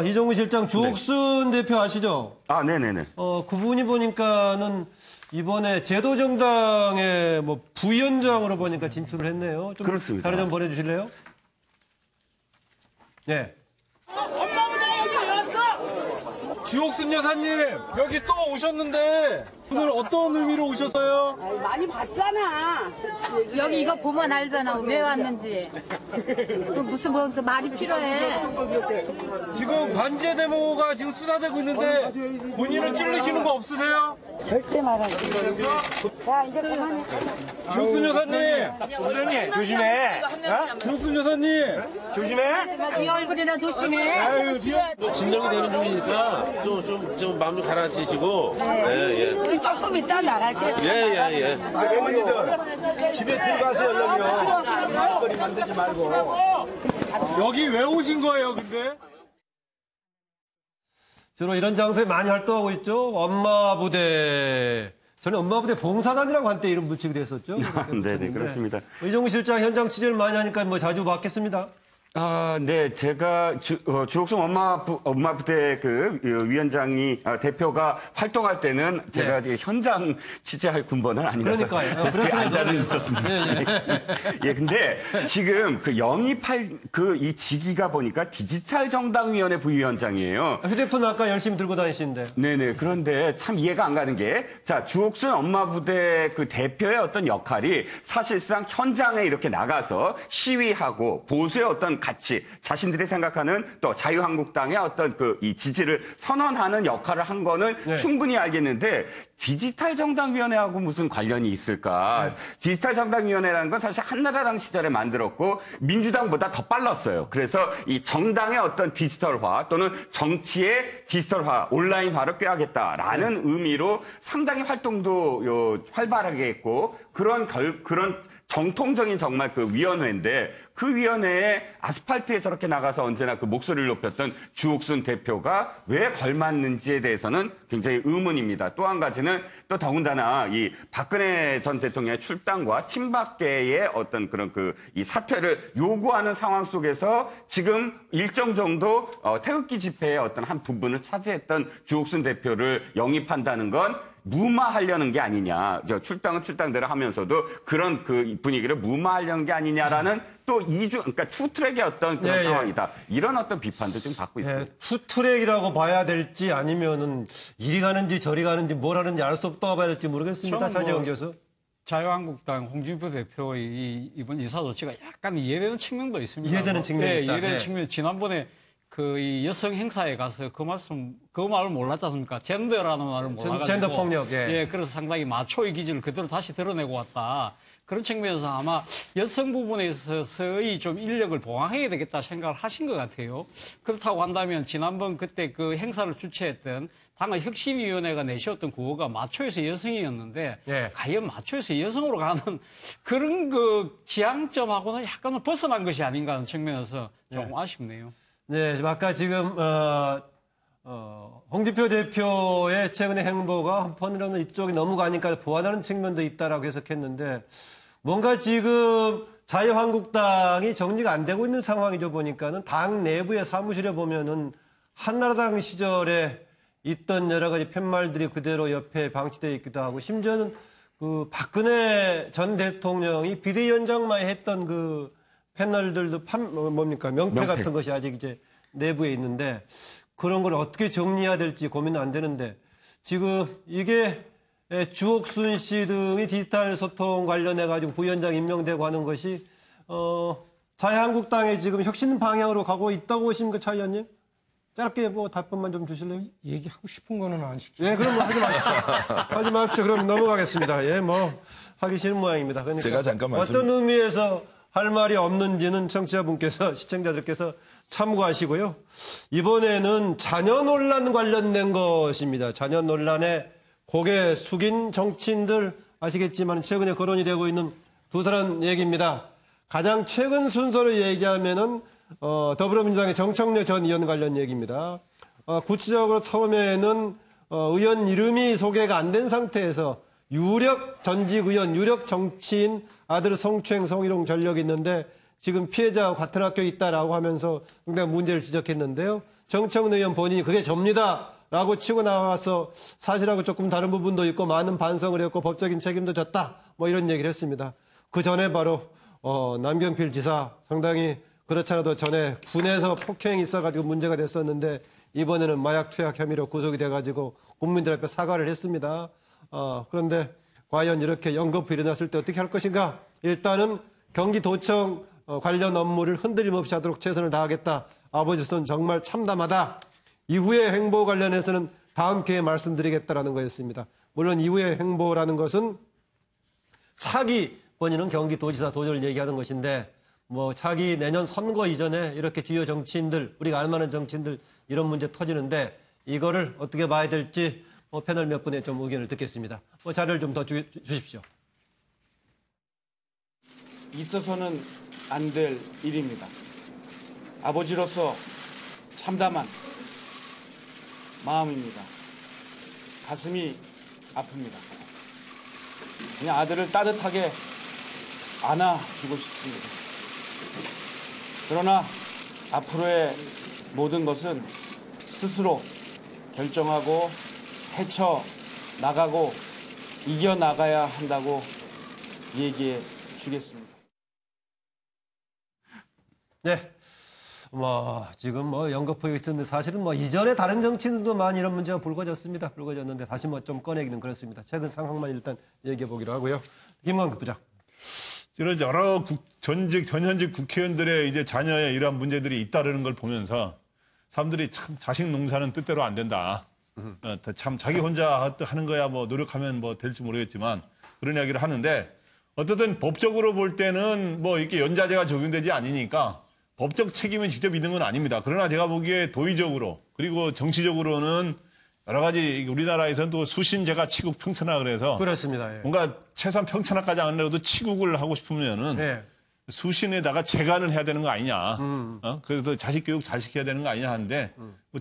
이종우 실장 주옥순 대표 아시죠? 아, 네네네. 그분이 보니까는 이번에 제도정당의 뭐 부위원장으로 보니까 진출을 했네요. 좀 그렇습니다. 자료 좀 보내주실래요? 네. 주옥순 여사님, 여기 또 오셨는데 오늘 어떤 의미로 오셨어요? 많이 봤잖아. 여기 이거 보면 알잖아. 왜 왔는지. 무슨 말이 필요해. 지금 관제 데모가 지금 수사되고 있는데 본인은 찔리시는 거 없으세요? 절대 말하지. 자, 이제 그만해. 주옥순 여사님, 부장님 조심해. 주옥순 여사님. 조심해. 네 얼굴이나 조심해. 진정이 되는 중이니까 좀 마음 좀 가라앉히시고. 예. 조금 이따 나갈게. 예. 어머니들 집에 들어가서 연락요. 거리 만들지 말고. 여기 왜 오신 거예요, 근데? 주로 이런 장소에 많이 활동하고 있죠. 엄마 부대. 저는 엄마 부대 봉사단이라고 한때 이름 붙이기도 했었죠. 네네, 그렇습니다. 이종우 실장 현장 취재를 많이 하니까 뭐 자주 뵙겠습니다. 네, 제가 주옥순 엄마 부대 그 위원장이 대표가 활동할 때는 제가 지금 현장 취재할 군번은 아니라서 그러니까요. 데스크에 앉아는 있었습니다. 예, 근데 지금 그 영입할 이 직위가 보니까 디지털 정당위원회 부위원장이에요. 휴대폰 아까 열심히 들고 다니시는데. 네네. 그런데 참 이해가 안 가는 게, 자, 주옥순 엄마 부대 그 대표의 어떤 역할이 사실상 현장에 이렇게 나가서 시위하고 보수의 어떤 가치, 자신들이 생각하는 또 자유한국당의 어떤 이 지지를 선언하는 역할을 한 거는 충분히 알겠는데, 디지털 정당위원회하고 무슨 관련이 있을까? 디지털 정당위원회라는 건 사실 한나라당 시절에 만들었고 민주당보다 더 빨랐어요. 그래서 이 정당의 어떤 디지털화 또는 정치의 디지털화, 온라인화를 꾀하겠다라는 의미로 상당히 활동도 활발하게 했고 그런 정통적인 정말 그 위원회인데 그 위원회에 아스팔트에 저렇게 나가서 언제나 그 목소리를 높였던 주옥순 대표가 왜 걸맞는지에 대해서는 굉장히 의문입니다. 또 한 가지는 또 더군다나 이 박근혜 전 대통령의 출당과 친박계의 어떤 그런 이 사퇴를 요구하는 상황 속에서 지금 일정 정도 태극기 집회의 어떤 한 부분을 차지했던 주옥순 대표를 영입한다는 건 무마하려는 게 아니냐. 출당은 출당대로 하면서도 그런 그 분위기를 무마하려는 게 아니냐라는 또 그러니까 투트랙의 어떤 그런 상황이다. 이런 어떤 비판도 좀 받고 있습니다. 투트랙이라고 봐야 될지 아니면은 이리 가는지 저리 가는지 뭘 하는지 알 수 없다고 봐야 될지 모르겠습니다. 차재원 교수. 자유한국당 홍준표 대표의 이번 이사 조치가 약간 이해되는 측면도 있습니다. 이해되는 측면이 있다. 이해되는 측면. 지난번에 이 여성 행사에 가서 그 말을 몰랐지 않습니까? 젠더라는 말을 몰라가지고. 젠더 폭력, 그래서 상당히 마초의 기질을 그대로 다시 드러내고 왔다. 그런 측면에서 아마 여성 부분에 있어서의 좀 인력을 보강해야 되겠다 생각을 하신 것 같아요. 그렇다고 한다면 지난번 그때 그 행사를 주최했던 당의 혁신위원회가 내세웠던 구호가 마초에서 여성이었는데 과연 마초에서 여성으로 가는 그런 그 지향점하고는 약간은 벗어난 것이 아닌가 하는 측면에서 좀 아쉽네요. 네, 아까 지금 홍준표 대표의 최근의 행보가 한편으로는 이쪽이 너무 가니까 보완하는 측면도 있다라고 해석했는데 뭔가 지금 자유한국당이 정리가 안 되고 있는 상황이죠. 보니까는 당 내부의 사무실에 보면은 한나라당 시절에 있던 여러 가지 팻말들이 그대로 옆에 방치되어 있기도 하고 심지어는 그 박근혜 전 대통령이 비대위원장만 했던 그 패널들도 명패 같은 것이 아직 이제 내부에 있는데 그런 걸 어떻게 정리해야 될지 고민은 안 되는데 지금 이게 주옥순 씨 등이 디지털 소통 관련해 가지고 부위원장 임명되고 하는 것이 자유한국당의 지금 혁신 방향으로 가고 있다고 보십니까, 차 의원님? 짧게 뭐 답변만 좀 주실래요? 얘기하고 싶은 거는 안 시키죠. 예, 그럼 하지 마십시오. 하지 마십시오. 그럼 넘어가겠습니다. 예, 하기 싫은 모양입니다. 그러니까 제가 잠깐 어떤 의미에서 할 말이 없는지는 청취자분께서, 시청자들께서 참고하시고요. 이번에는 자녀 논란 관련된 것입니다. 자녀 논란에 고개 숙인 정치인들 아시겠지만 최근에 거론이 되고 있는 두 사람 얘기입니다. 가장 최근 순서로 얘기하면은 더불어민주당의 정청래 전 의원 관련 얘기입니다. 구체적으로 처음에는 의원 이름이 소개가 안 된 상태에서 유력 전직 의원, 유력 정치인 아들 성추행, 성희롱 전력이 있는데 지금 피해자와 같은 학교에 있다라고 하면서 굉장히 문제를 지적했는데요. 정청래 의원 본인이 그게 접니다라고 치고 나와서 사실하고 조금 다른 부분도 있고 많은 반성을 했고 법적인 책임도 졌다. 뭐 이런 얘기를 했습니다. 그 전에 바로 남경필 지사 상당히 그렇지 않아도 전에 군에서 폭행이 있어가지고 문제가 됐었는데 이번에는 마약 투약 혐의로 구속이 돼가지고 국민들 앞에 사과를 했습니다. 그런데 과연 이렇게 연거푸 일어났을 때 어떻게 할 것인가? 일단은 경기도청 관련 업무를 흔들림 없이 하도록 최선을 다하겠다. 아버지 손 정말 참담하다. 이후의 행보 관련해서는 다음 기회에 말씀드리겠다라는 거였습니다. 물론 이후의 행보라는 것은 차기 본인은 경기도지사 도전을 얘기하는 것인데 뭐 차기 내년 선거 이전에 이렇게 주요 정치인들 우리가 알만한 정치인들 이런 문제 터지는데 이거를 어떻게 봐야 될지 패널 몇 분의 좀 의견을 듣겠습니다. 자료를 좀 더 주십시오. 있어서는 안 될 일입니다. 아버지로서 참담한 마음입니다. 가슴이 아픕니다. 그냥 아들을 따뜻하게 안아주고 싶습니다. 그러나 앞으로의 모든 것은 스스로 결정하고 헤쳐나가고 이겨나가야 한다고 얘기해 주겠습니다. 네. 지금 연거푸에 있었는데 사실은 이전에 다른 정치인들도 많이 이런 문제가 불거졌는데 다시 좀 꺼내기는 그렇습니다. 최근 상황만 일단 얘기해 보기로 하고요. 김광석 부장. 이런 여러 전현직 국회의원들의 이제 자녀의 이러한 문제들이 잇따르는 걸 보면서 사람들이 참 자식 농사는 뜻대로 안 된다. 참 자기 혼자 하는 거야 노력하면 될지 모르겠지만 그런 이야기를 하는데 어쨌든 법적으로 볼 때는 이렇게 연자제가 적용되지 않으니까 법적 책임은 직접 있는 건 아닙니다. 그러나 제가 보기에 도의적으로 그리고 정치적으로는 여러 가지 우리나라에서는 또 수신제가 치국 평천하 그래서 그렇습니다. 예. 뭔가 최소한 평천하까지 안 해도 치국을 하고 싶으면은 예. 수신에다가 재간을 해야 되는 거 아니냐. 그래서 자식 교육 잘 시켜야 되는 거 아니냐 하는데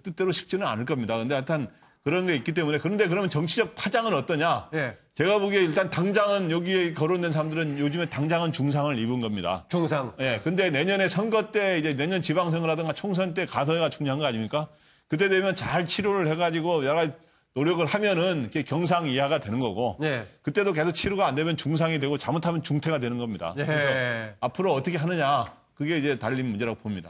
뜻대로 쉽지는 않을 겁니다. 근데 하여튼 그런 게 있기 때문에 그런데 그러면 정치적 파장은 어떠냐? 예. 제가 보기에 일단 당장은 여기에 거론된 사람들은 요즘에 당장은 중상을 입은 겁니다. 중상. 예. 근데 내년에 선거 때 이제 내년 지방선거라든가 총선 때 가서가 중요한 거 아닙니까? 그때 되면 잘 치료를 해가지고 여러 가지 노력을 하면은 이렇게 경상 이하가 되는 거고. 예. 그때도 계속 치료가 안 되면 중상이 되고 잘못하면 중태가 되는 겁니다. 예. 그래서 앞으로 어떻게 하느냐. 그게 이제 달린 문제라고 봅니다.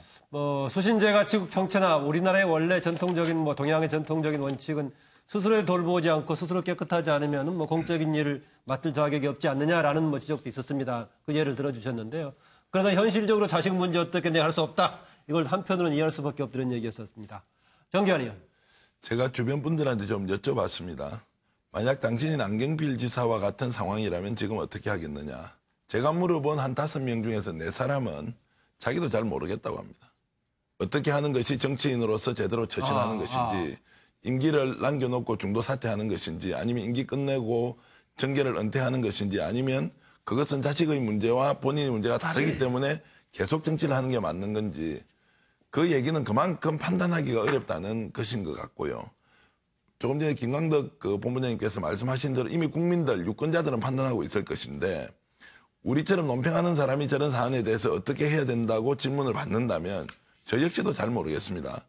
수신제가 치국 평천하 우리나라의 원래 전통적인 동양의 전통적인 원칙은 스스로 돌보지 않고 스스로 깨끗하지 않으면 공적인 일을 맡을 자격이 없지 않느냐라는 지적도 있었습니다. 그 예를 들어주셨는데요. 그러나 현실적으로 자식 문제 어떻게 할 수 없다. 이걸 한편으로는 이해할 수밖에 없다는 얘기였었습니다. 정기환 의원. 제가 주변 분들한테 좀 여쭤봤습니다. 만약 당신이 남경필 지사와 같은 상황이라면 지금 어떻게 하겠느냐. 제가 물어본 한 5명 중에서 4사람은 자기도 잘 모르겠다고 합니다. 어떻게 하는 것이 정치인으로서 제대로 처신하는 것인지 임기를 남겨놓고 중도 사퇴하는 것인지 아니면 임기 끝내고 정계를 은퇴하는 것인지 아니면 그것은 자식의 문제와 본인의 문제가 다르기 때문에 계속 정치를 하는 게 맞는 건지 그 얘기는 그만큼 판단하기가 어렵다는 것인 것 같고요. 조금 전에 김광덕 본부장님께서 말씀하신 대로 이미 국민들, 유권자들은 판단하고 있을 것인데 우리처럼 논평하는 사람이 저런 사안에 대해서 어떻게 해야 된다고 질문을 받는다면 저 역시도 잘 모르겠습니다.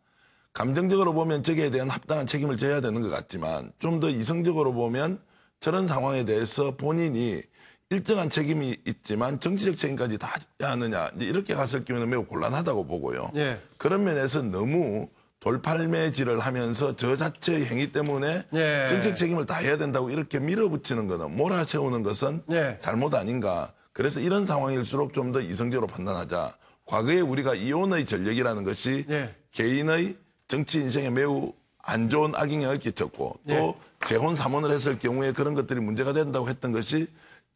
감정적으로 보면 저기에 대한 합당한 책임을 져야 되는 것 같지만 좀 더 이성적으로 보면 저런 상황에 대해서 본인이 일정한 책임이 있지만 정치적 책임까지 다 져야 하느냐 이렇게 갔을 경우에는 매우 곤란하다고 보고요. 예. 그런 면에서 너무 돌팔매질을 하면서 저 자체의 행위 때문에 예. 정치적 책임을 다 해야 된다고 이렇게 밀어붙이는 것은 몰아세우는 것은 예. 잘못 아닌가. 그래서 이런 상황일수록 좀 더 이성적으로 판단하자. 과거에 우리가 이혼의 전력이라는 것이 예. 개인의 정치 인생에 매우 안 좋은 악영향을 끼쳤고 또 예. 재혼 삼혼을 했을 경우에 그런 것들이 문제가 된다고 했던 것이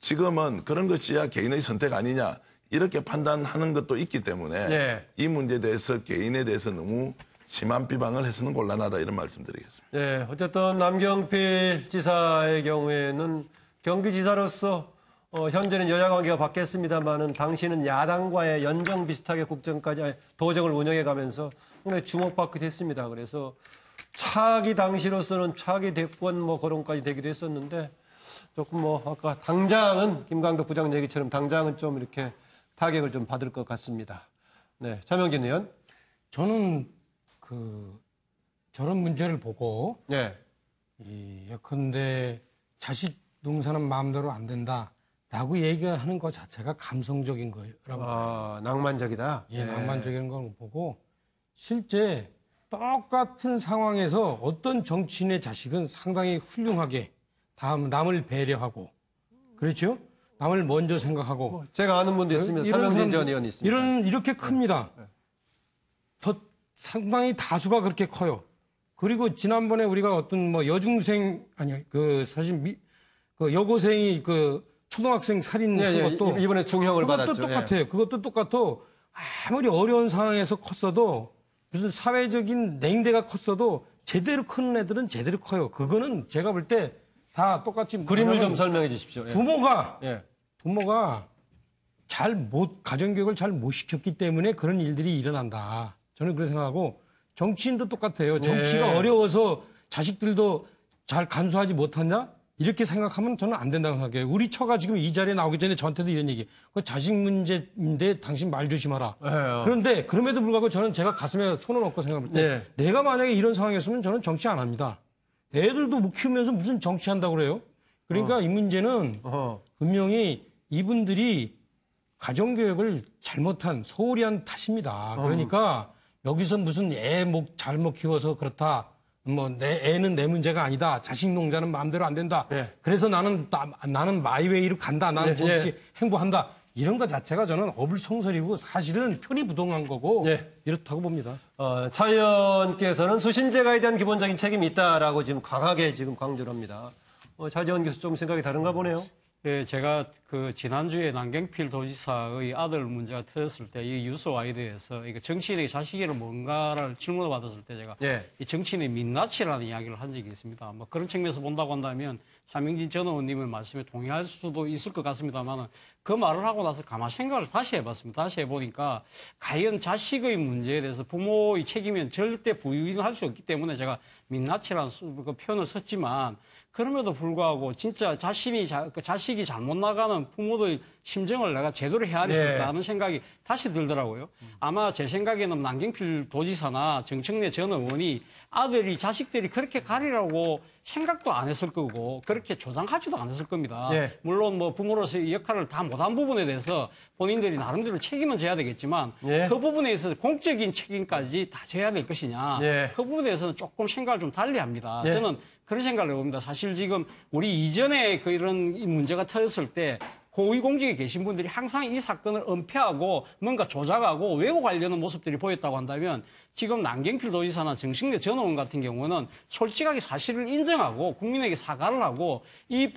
지금은 그런 것이야 개인의 선택 아니냐 이렇게 판단하는 것도 있기 때문에 예. 이 문제에 대해서 개인에 대해서 너무 심한 비방을 해서는 곤란하다 이런 말씀드리겠습니다. 예, 어쨌든 남경필 지사의 경우에는 경기지사로서 현재는 여야 관계가 바뀌었습니다만은 당시는 야당과의 연정 비슷하게 국정까지 도정을 운영해 가면서 상당히 주목받기도 했습니다. 그래서 차기 당시로서는 차기 대권 거론까지 되기도 했었는데 조금 아까 당장은 김광덕 부장 얘기처럼 당장은 좀 이렇게 타격을 좀 받을 것 같습니다. 네, 차명진 의원. 저는 저런 문제를 보고 네. 예컨대 자식 농사는 마음대로 안 된다라고 얘기하는 것 자체가 감성적인 거라고. 낭만적이다. 예, 낭만적인 걸 보고 실제 똑같은 상황에서 어떤 정치인의 자식은 상당히 훌륭하게 남을 배려하고 그렇죠? 남을 먼저 생각하고. 제가 아는 분도 있습니다. 서명진 전 의원이 있습니다. 이렇게 큽니다. 더 상당히 다수가 그렇게 커요. 그리고 지난번에 우리가 어떤 뭐 여중생 사실 그 여고생이 그 초등학생 살인한 것도 이번에 중형을 받았죠. 그것도 똑같아요. 그것도 똑같아. 아무리 어려운 상황에서 컸어도 무슨 사회적인 냉대가 컸어도 제대로 크는 애들은 제대로 커요. 그거는 제가 볼 때 다 똑같이. 그림을 좀 설명해 주십시오. 부모가 가정교육을 잘 못 시켰기 때문에 그런 일들이 일어난다. 저는 그렇게 생각하고 정치인도 똑같아요. 정치가 어려워서 자식들도 잘 간수하지 못한다? 이렇게 생각하면 저는 안 된다고 생각해요. 우리 처가 지금 이 자리에 나오기 전에 저한테도 이런 얘기. 그 자식 문제인데 당신 말 조심하라. 그런데 그럼에도 불구하고 저는 제가 가슴에 손을 얹고 생각할 때 내가 만약에 이런 상황이었으면 저는 정치 안 합니다. 애들도 못 키우면서 무슨 정치한다고 그래요? 그러니까 이 문제는 분명히 이분들이 가정교육을 잘못한 소홀히 한 탓입니다. 그러니까 여기서 무슨 애 잘못 키워서 그렇다. 뭐 내 애는 내 문제가 아니다. 자식 농사는 마음대로 안 된다. 그래서 나는 마이웨이로 간다. 나는 정치 행보한다. 이런 것 자체가 저는 어불성설이고 사실은 편의부동한 거고 이렇다고 봅니다. 차 의원께서는 수신제가에 대한 기본적인 책임이 있다라고 지금 강하게 지금 강조를 합니다. 차지원 교수 좀 생각이 다른가 보네요. 예, 제가 그 지난주에 남경필 도지사의 아들 문제가 터졌을 때 이 유서와에 대해서 이거 정치인에게 자식에게 뭔가를 질문을 받았을 때 제가 이 정치인의 민낯이라는 이야기를 한 적이 있습니다. 뭐 그런 측면에서 본다고 한다면 차명진 전 의원님의 말씀에 동의할 수도 있을 것 같습니다만 그 말을 하고 나서 가만 생각을 다시 해봤습니다. 다시 해보니까 과연 자식의 문제에 대해서 부모의 책임은 절대 부인할 수 없기 때문에 제가 민낯이라는 그 표현을 썼지만 그럼에도 불구하고 진짜 자식이 잘못 나가는 부모들의 심정을 내가 제대로 헤아렸을까 하는 생각이 다시 들더라고요. 아마 제 생각에는 남경필 도지사나 정청래 전 의원이 자식들이 그렇게 가리라고 생각도 안 했을 거고 그렇게 조장하지도 않았을 겁니다. 물론 뭐 부모로서의 역할을 다 못한 부분에 대해서 본인들이 나름대로 책임은 져야 되겠지만 그 부분에 있어서 공적인 책임까지 다 져야 될 것이냐 그 부분에 대해서는 조금 생각을 좀 달리합니다. 저는 그런 생각을 해봅니다. 사실 지금 우리 이전에 이런 문제가 터졌을 때 고위공직에 계신 분들이 항상 이 사건을 은폐하고 뭔가 조작하고 왜곡하려는 모습들이 보였다고 한다면 지금 남경필 도지사나 정청래 전 의원 같은 경우는 솔직하게 사실을 인정하고 국민에게 사과를 하고 이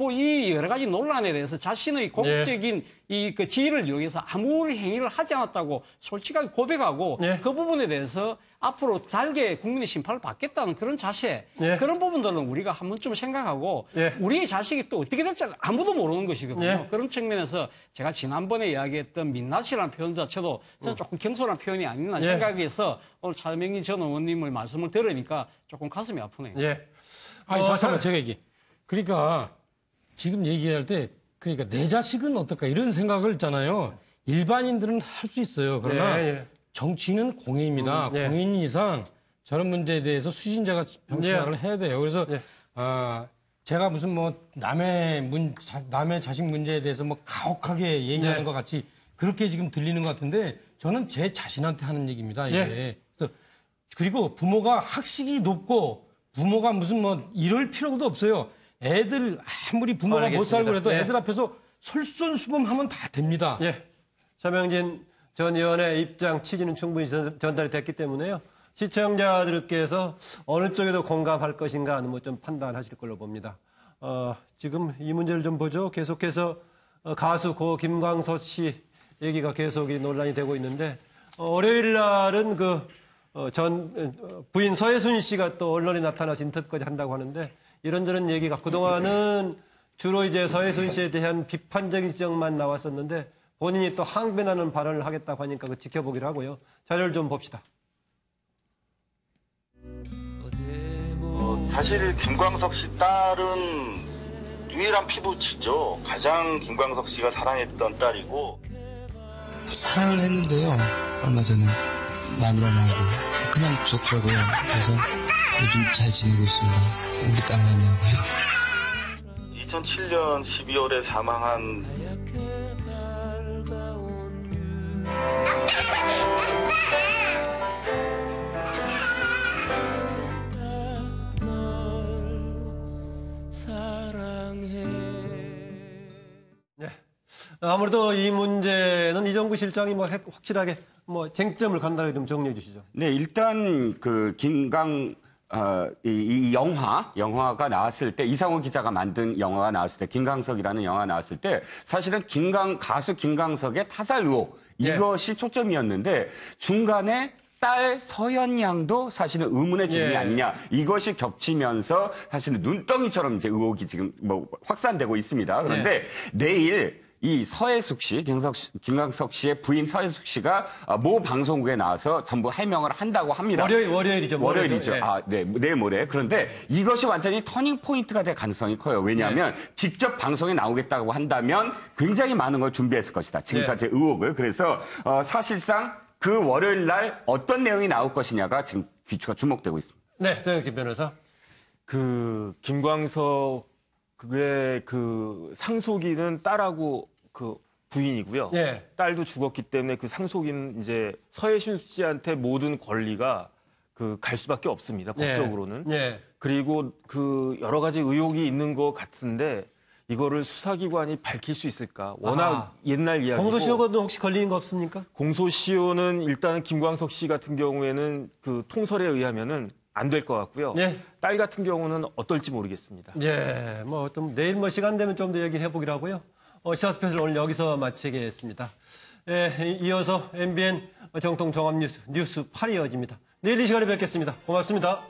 여러 가지 논란에 대해서 자신의 공적인 그 지위를 이용해서 아무 행위를 하지 않았다고 솔직하게 고백하고 그 부분에 대해서 앞으로 달게 국민의 심판을 받겠다는 그런 자세 그런 부분들은 우리가 한 번쯤 생각하고 우리의 자식이 또 어떻게 될지 아무도 모르는 것이거든요. 그런 측면에서 제가 지난번에 이야기했던 민낯이라는 표현 자체도 저는 조금 경솔한 표현이 아니나 생각해서 오늘 차명진 전 의원님의 말씀을 들으니까 조금 가슴이 아프네요. 잠깐만 제가 얘기. 그러니까 지금 얘기할 때 그러니까 내 자식은 어떨까 이런 생각을 있잖아요. 일반인들은 할 수 있어요. 그러나 정치인은 공인입니다. 공인 이상 저런 문제에 대해서 수신자가 병치화를 해야 돼요. 그래서 제가 무슨 뭐 남의 자식 문제에 대해서 뭐 가혹하게 얘기하는 것 같이 그렇게 지금 들리는 것 같은데 저는 제 자신한테 하는 얘기입니다. 이게. 그리고 부모가 학식이 높고 부모가 무슨 뭐 이럴 필요도 없어요. 애들 아무리 부모가 못 살고 그래도 애들 앞에서 솔선수범하면 다 됩니다. 차명진 전 의원의 입장 취지는 충분히 전달이 됐기 때문에요. 시청자들께서 어느 쪽에도 공감할 것인가 하는 뭐 좀 판단하실 걸로 봅니다. 지금 이 문제를 좀 보죠. 계속해서 가수 고 김광석 씨 얘기가 계속 논란이 되고 있는데 월요일 날은 부인 서예순 씨가 또 언론에 나타나서 인터뷰까지 한다고 하는데 이런저런 얘기가 그동안은 주로 이제 서예순 씨에 대한 비판적인 지적만 나왔었는데 본인이 또 항변하는 발언을 하겠다고 하니까 지켜보기로 하고요. 자료를 좀 봅시다. 사실 김광석 씨 딸은 유일한 피부치죠. 가장 김광석 씨가 사랑했던 딸이고. 사랑을 했는데요. 얼마 전에 마누라하고 그냥 좋더라고요. 그래서 요즘 잘 지내고 있습니다. 우리 딸내미하고요. 2007년 12월에 사망한 네. 아무래도 이 문제는 이정구 실장이 뭐 확실하게 뭐 쟁점을 간단하게 좀 정리해 주시죠. 네, 일단 이 영화가 나왔을 때, 이상호 기자가 만든 영화가 나왔을 때, 김광석이라는 영화가 나왔을 때, 사실은 가수 김광석의 타살 의혹, 이것이 초점이었는데, 중간에 딸 서연 양도 사실은 의문의 주인이 아니냐, 이것이 겹치면서 사실은 눈덩이처럼 이제 의혹이 지금 뭐 확산되고 있습니다. 그런데 내일 이 서혜숙 씨, 김광석 씨의 부인 서혜숙 씨가 모 방송국에 나와서 전부 해명을 한다고 합니다. 월요일이죠. 월요일이죠. 네. 내일 모레. 그런데 이것이 완전히 터닝 포인트가 될 가능성이 커요. 왜냐하면 직접 방송에 나오겠다고 한다면 굉장히 많은 걸 준비했을 것이다. 지금까지의 의혹을. 그래서 사실상 그 월요일 날 어떤 내용이 나올 것이냐가 지금 귀추가 주목되고 있습니다. 네, 정영진 변호사. 김광석 그게 상속인은 딸하고 부인이고요. 딸도 죽었기 때문에 상속인 이제 서혜순 씨한테 모든 권리가 갈 수밖에 없습니다. 법적으로는. 그리고 여러 가지 의혹이 있는 것 같은데 이거를 수사기관이 밝힐 수 있을까? 워낙 옛날 이야기고. 공소시효가 혹시 걸리는 거 없습니까? 공소시효는 일단 김광석 씨 같은 경우에는 통설에 의하면은 안 될 것 같고요. 딸 같은 경우는 어떨지 모르겠습니다. 뭐 좀 내일 시간 되면 좀 더 얘기를 해보기로 하고요. 시사 스페셜 오늘 여기서 마치겠습니다. 이어서 MBN 정통 종합뉴스 8이 이어집니다. 내일 이 시간에 뵙겠습니다. 고맙습니다.